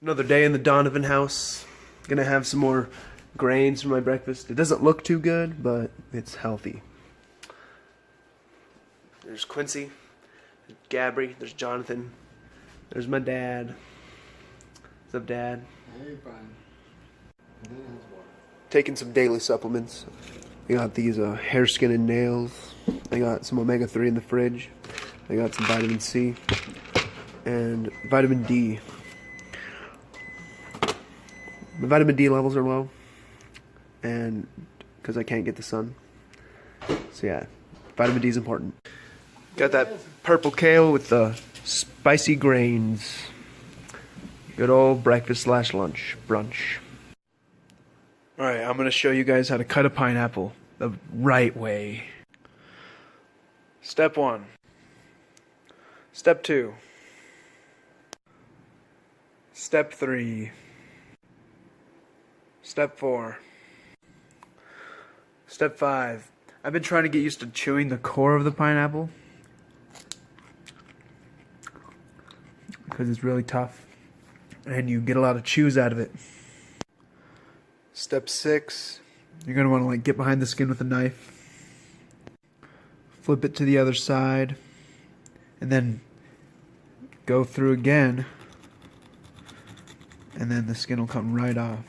Another day in the Donovan house. Gonna have some more grains for my breakfast. It doesn't look too good, but it's healthy. There's Quincy, there's Gabby, there's Jonathan, there's my dad. What's up, Dad? Hey, Brian. Taking some daily supplements. I got these hair, skin, and nails. I got some omega-3 in the fridge. I got some vitamin C and vitamin D. My vitamin D levels are low, and because I can't get the sun. So yeah, vitamin D is important. Got that purple kale with the spicy grains. Good old breakfast / lunch, brunch. Alright, I'm going to show you guys how to cut a pineapple the right way. Step 1. Step 2. Step 3. Step 4. Step 5. I've been trying to get used to chewing the core of the pineapple because it's really tough and you get a lot of chews out of it. Step 6. You're going to want to get behind the skin with a knife. Flip it to the other side and then go through again, and then the skin will come right off.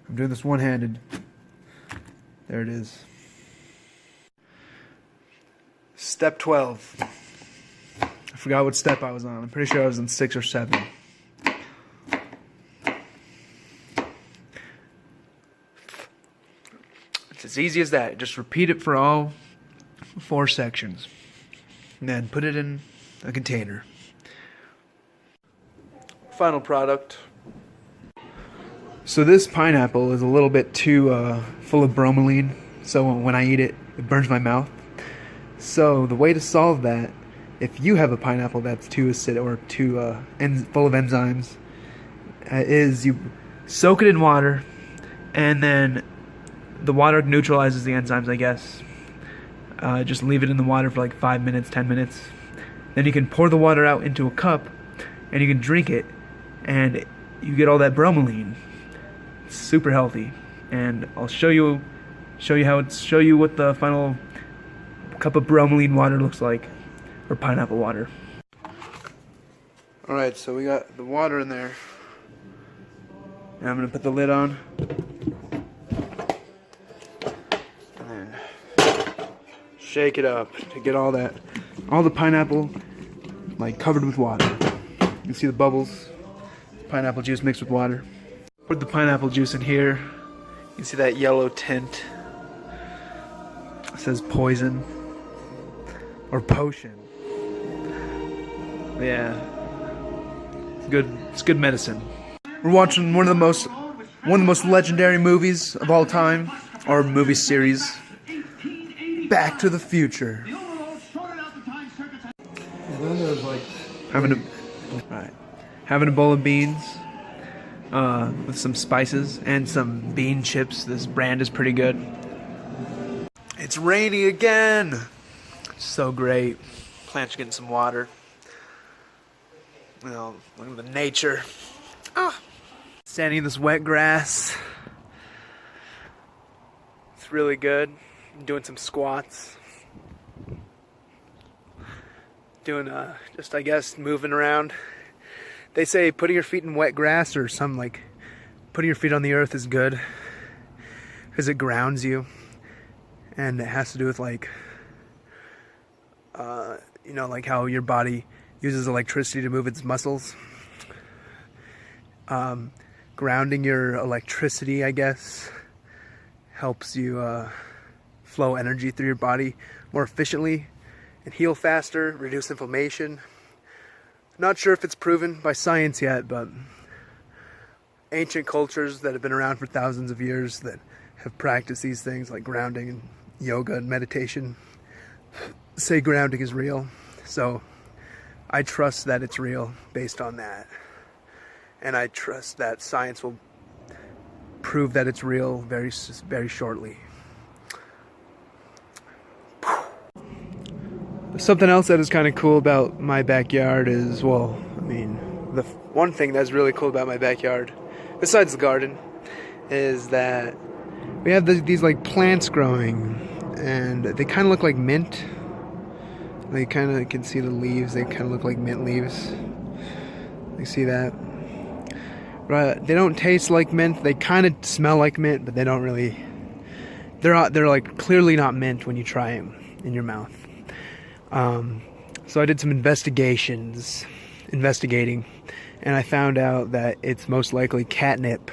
I'm doing this one-handed. There it is. Step 12. I forgot what step I was on. I'm pretty sure I was on 6 or 7. It's as easy as that. Just repeat it for all 4 sections. And then put it in a container. Final product. So this pineapple is a little bit too full of bromelain, so when I eat it, it burns my mouth. So the way to solve that, if you have a pineapple that's too acidic or too full of enzymes, is you soak it in water, and then the water neutralizes the enzymes, I guess. Just leave it in the water for like 5 minutes, 10 minutes. Then you can pour the water out into a cup, and you can drink it, and you get all that bromelain. It's super healthy, and I'll show you what the final cup of bromelain water looks like, or pineapple water. All right, so we got the water in there, and I'm gonna put the lid on, and then shake it up to get all the pineapple covered with water. You can see the bubbles. Pineapple juice mixed with water. Put the pineapple juice in here. You can see that yellow tint. It says poison or potion. Yeah, it's good. It's good medicine. We're watching one of the most legendary movies of all time, or movie series, Back to the Future. And then there's having a bowl of beans with some spices and some bean chips. This brand is pretty good. It's raining again. So great. Plants are getting some water. Look at the nature. Standing in this wet grass. It's really good. I'm doing some squats. Doing just, I guess, moving around. They say putting your feet in wet grass or putting your feet on the earth is good because it grounds you, and it has to do with how your body uses electricity to move its muscles. Grounding your electricity, I guess, helps you flow energy through your body more efficiently and heal faster, reduce inflammation. Not sure if it's proven by science yet, but ancient cultures that have been around for thousands of years that have practiced these things like grounding and yoga and meditation say grounding is real. So I trust that it's real based on that. And I trust that science will prove that it's real very, very shortly. Something else that is kind of cool about my backyard is, the one thing that's really cool about my backyard, besides the garden, is that we have these like plants growing, and they kind of look like mint. They kind of can see the leaves. They kind of look like mint leaves. You see that? Right? They don't taste like mint. They kind of smell like mint, but they don't really. They're like clearly not mint when you try them in your mouth. So I did some investigating, and I found out that it's most likely catnip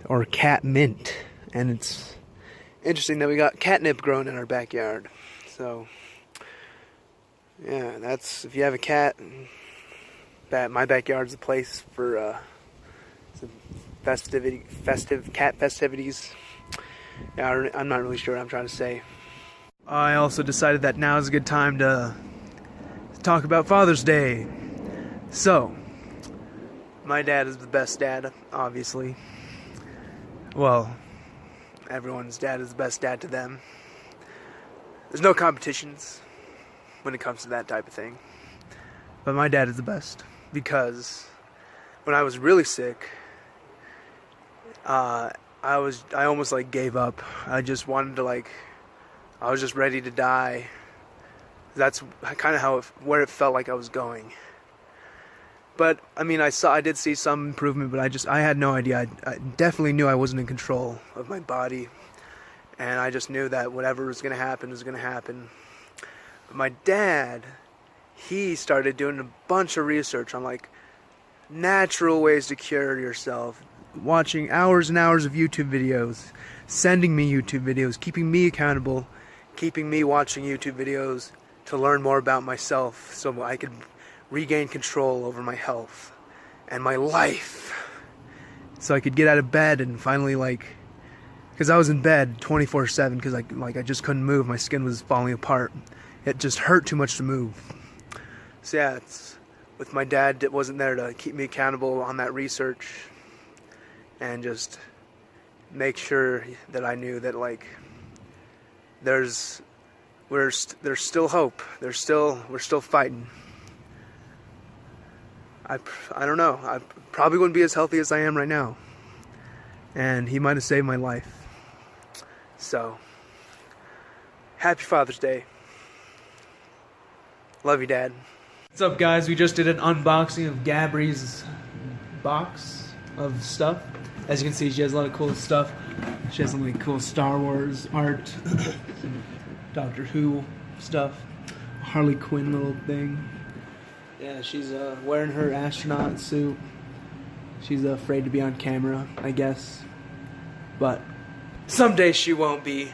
or cat mint, and it's interesting that we got catnip growing in our backyard. So yeah, that's, if you have a cat, my backyard's a place for some festive cat festivities. Yeah, I'm not really sure what I'm trying to say. I also decided that now is a good time to talk about Father's Day. So, my dad is the best dad, obviously. Well, everyone's dad is the best dad to them. There's no competitions when it comes to that type of thing. But my dad is the best because when I was really sick, I almost like gave up. I just wanted to I was just ready to die. That's kind of where it felt like I was going. But I mean, I did see some improvement, but I had no idea. I definitely knew I wasn't in control of my body, and I just knew that whatever was going to happen was going to happen. But my dad, he started doing a bunch of research on like natural ways to cure yourself, watching hours and hours of YouTube videos, sending me YouTube videos, keeping me accountable, keeping me watching YouTube videos to learn more about myself so I could regain control over my health and my life. So I could get out of bed and finally because I was in bed 24/7 because I just couldn't move. My skin was falling apart. It just hurt too much to move. So yeah, with my dad that wasn't there to keep me accountable on that research and just make sure that I knew that there's still hope. We're still fighting. I don't know. I probably wouldn't be as healthy as I am right now. And he might have saved my life. So, happy Father's Day. Love you, Dad. What's up, guys? We just did an unboxing of Gabri's box of stuff. As you can see, she has a lot of cool stuff. She has some really cool Star Wars art, Doctor Who stuff, Harley Quinn little thing. Yeah, she's wearing her astronaut suit. She's afraid to be on camera, I guess. But someday she won't be.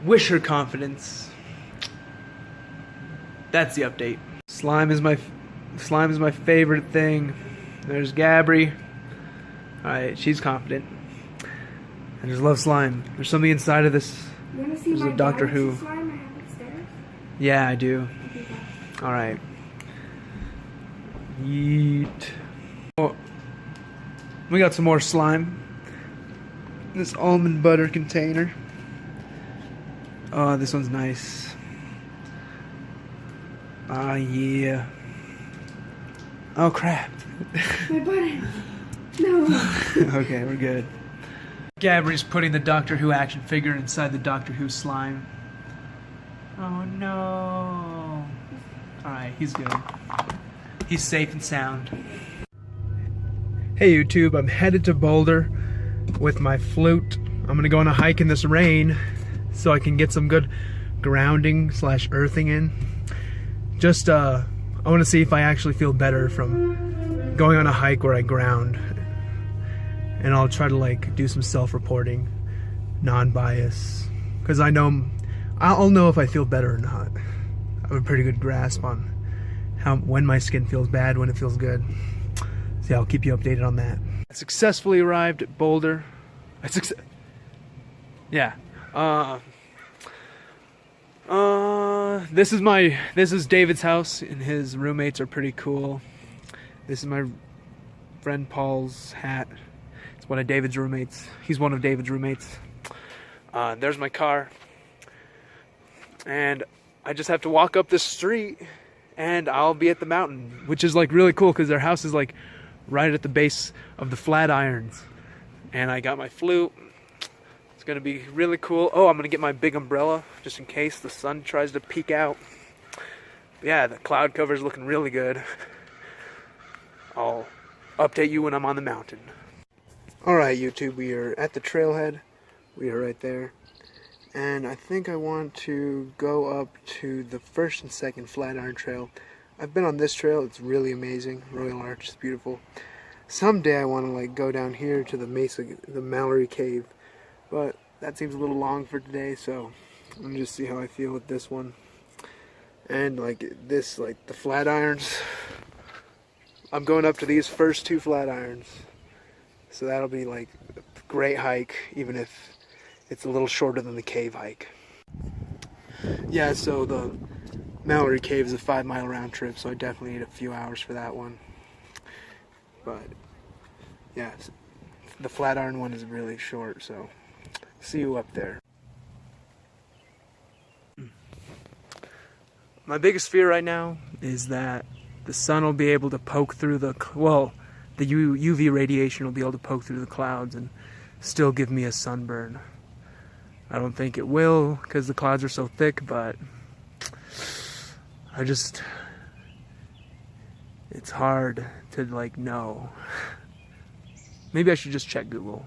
Wish her confidence. That's the update. Slime is my favorite thing. There's Gabri. Alright, she's confident. I just love slime. There's something inside of this. You want to see There's my a Doctor Who. slime I have upstairs? Yeah, I do. Alright. Yeet. Oh, we got some more slime. This almond butter container. Oh, this one's nice. Ah, yeah. Oh, crap. My butter. No. Okay, we're good. Gabri's putting the Doctor Who action figure inside the Doctor Who slime. Oh, no. Alright, he's good. He's safe and sound. Hey YouTube, I'm headed to Boulder with my flute. I'm gonna go on a hike in this rain so I can get some good grounding / earthing in. Just I want to see if I actually feel better from going on a hike where I ground. And I'll try to do some self-reporting, non-bias, because I'll know if I feel better or not. I have a pretty good grasp on when my skin feels bad, when it feels good. So yeah, I'll keep you updated on that. I successfully arrived at Boulder. This is David's house, and his roommates are pretty cool. This is my friend Paul's hat. It's one of David's roommates. He's one of David's roommates. There's my car. And I just have to walk up this street and I'll be at the mountain, which is like really cool because their house is like right at the base of the Flatirons. And I got my flute. It's gonna be really cool. Oh, I'm gonna get my big umbrella just in case the sun tries to peek out. But yeah, the cloud cover is looking really good. I'll update you when I'm on the mountain. Alright YouTube, we are at the trailhead. We are right there. And I think I want to go up to the first and second Flatiron Trail. I've been on this trail, it's really amazing. Royal Arch is beautiful. Someday I want to like go down here to the Mesa, the Mallory Cave. But that seems a little long for today, so I'm gonna just see how I feel with this one. And like this, like the Flatirons, I'm going up to these first two Flatirons. So that'll be like a great hike, even if it's a little shorter than the cave hike. Yeah, so the Mallory Cave is a 5-mile round trip, so I definitely need a few hours for that one. But yeah, the Flatiron one is really short, so see you up there. My biggest fear right now is that the sun will be able to poke through the, well, the UV radiation will be able to poke through the clouds and still give me a sunburn. I don't think it will because the clouds are so thick, but it's hard to like know. Maybe I should just check Google.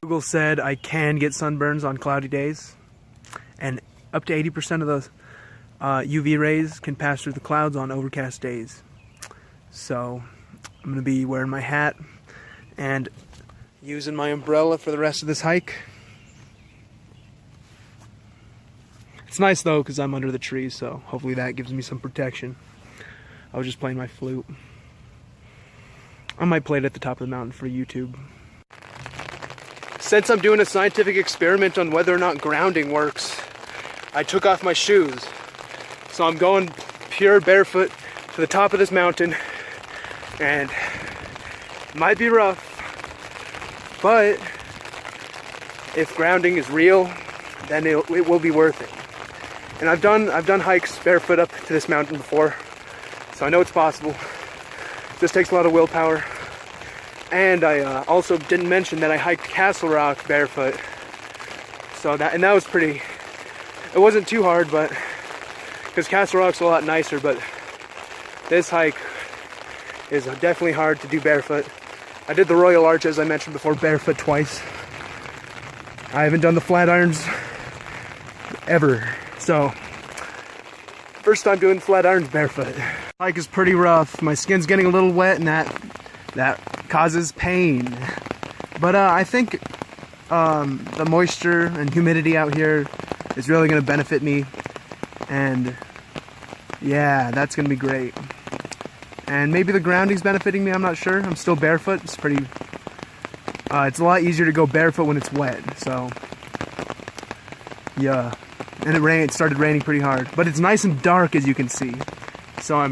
Google said I can get sunburns on cloudy days, and up to 80% of the UV rays can pass through the clouds on overcast days. So I'm gonna be wearing my hat and using my umbrella for the rest of this hike. It's nice though because I'm under the trees, so hopefully that gives me some protection. I was just playing my flute. I might play it at the top of the mountain for YouTube. Since I'm doing a scientific experiment on whether or not grounding works, I took off my shoes. So I'm going pure barefoot to the top of this mountain, and it might be rough, but if grounding is real, then it will be worth it. And I've done hikes barefoot up to this mountain before, so I know it's possible. It just takes a lot of willpower. And I also didn't mention that I hiked Castle Rock barefoot. So that was pretty, it wasn't too hard, but because Castle Rock's a lot nicer, but this hike is definitely hard to do barefoot. I did the Royal Arch, as I mentioned before, barefoot twice. I haven't done the Flatirons ever. So, first time doing Flatirons barefoot. Hike is pretty rough. My skin's getting a little wet and that causes pain. But I think the moisture and humidity out here is really going to benefit me. And yeah, that's going to be great. And maybe the grounding's benefiting me, I'm not sure. I'm still barefoot. It's pretty, it's a lot easier to go barefoot when it's wet. So, yeah. And it started raining pretty hard. But it's nice and dark, as you can see. So I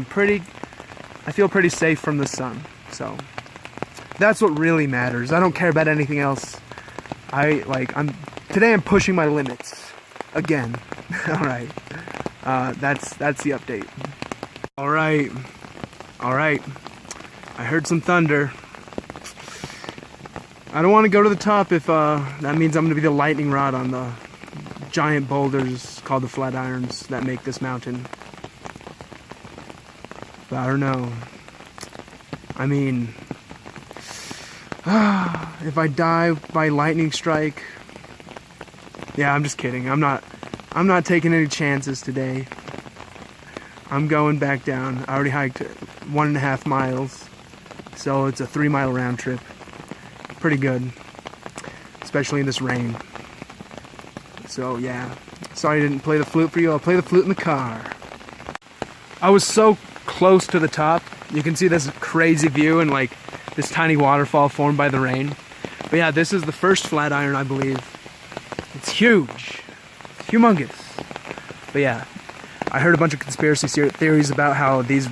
feel pretty safe from the sun. So that's what really matters. I don't care about anything else. Today I'm pushing my limits. Again. Alright. That's the update. Alright. I heard some thunder. I don't want to go to the top if that means I'm going to be the lightning rod on the giant boulders called the Flatirons that make this mountain. But I don't know. I mean, if I die by lightning strike, yeah, I'm just kidding. I'm not taking any chances today. I'm going back down. I already hiked 1.5 miles, so it's a 3-mile round trip. Pretty good, especially in this rain. So yeah, sorry I didn't play the flute for you. I'll play the flute in the car. I was so close to the top. You can see this crazy view and like this tiny waterfall formed by the rain. But yeah, this is the first Flatiron, I believe. It's huge. It's humongous. But yeah, I heard a bunch of conspiracy theories about how these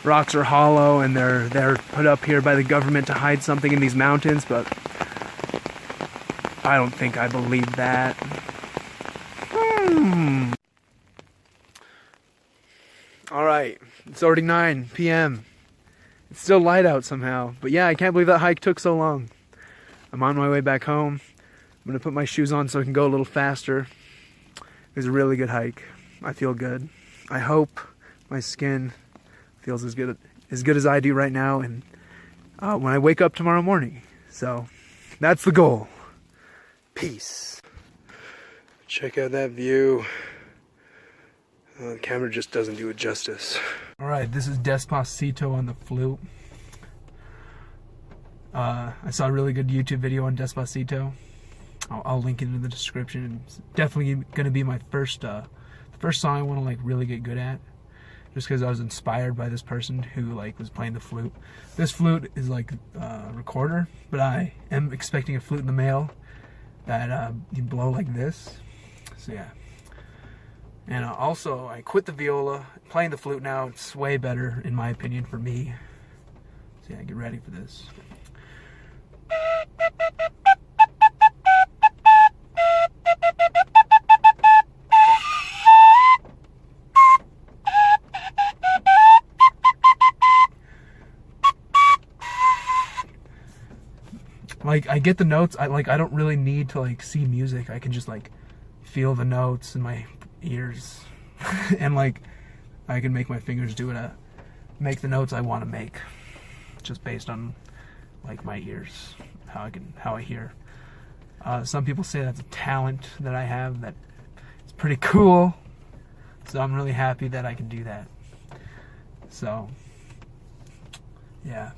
rocks are hollow and they're put up here by the government to hide something in these mountains, but I don't think I believe that. Alright, It's already 9 p.m. It's still light out somehow. But yeah, I can't believe that hike took so long. I'm on my way back home. I'm gonna put my shoes on so I can go a little faster. It was a really good hike. I feel good. I hope my skin feels as good as I do right now, and when I wake up tomorrow morning. So that's the goal. Peace. Check out that view. The camera just doesn't do it justice. All right, this is Despacito on the flute. I saw a really good YouTube video on Despacito. I'll link it in the description. It's definitely gonna be my first song I want to like really get good at, just because I was inspired by this person who like was playing the flute. This flute is like a recorder, but I am expecting a flute in the mail that you blow like this. So yeah. And also, I quit the viola, playing the flute now. It's way better, in my opinion, for me. So yeah, get ready for this. Like, I get the notes. I don't really need to like see music. I can just like feel the notes in my ears, and like I can make my fingers do it. Make the notes I want to make, just based on like my ears, how I hear. Some people say that's a talent that I have. That it's pretty cool. So I'm really happy that I can do that. So yeah.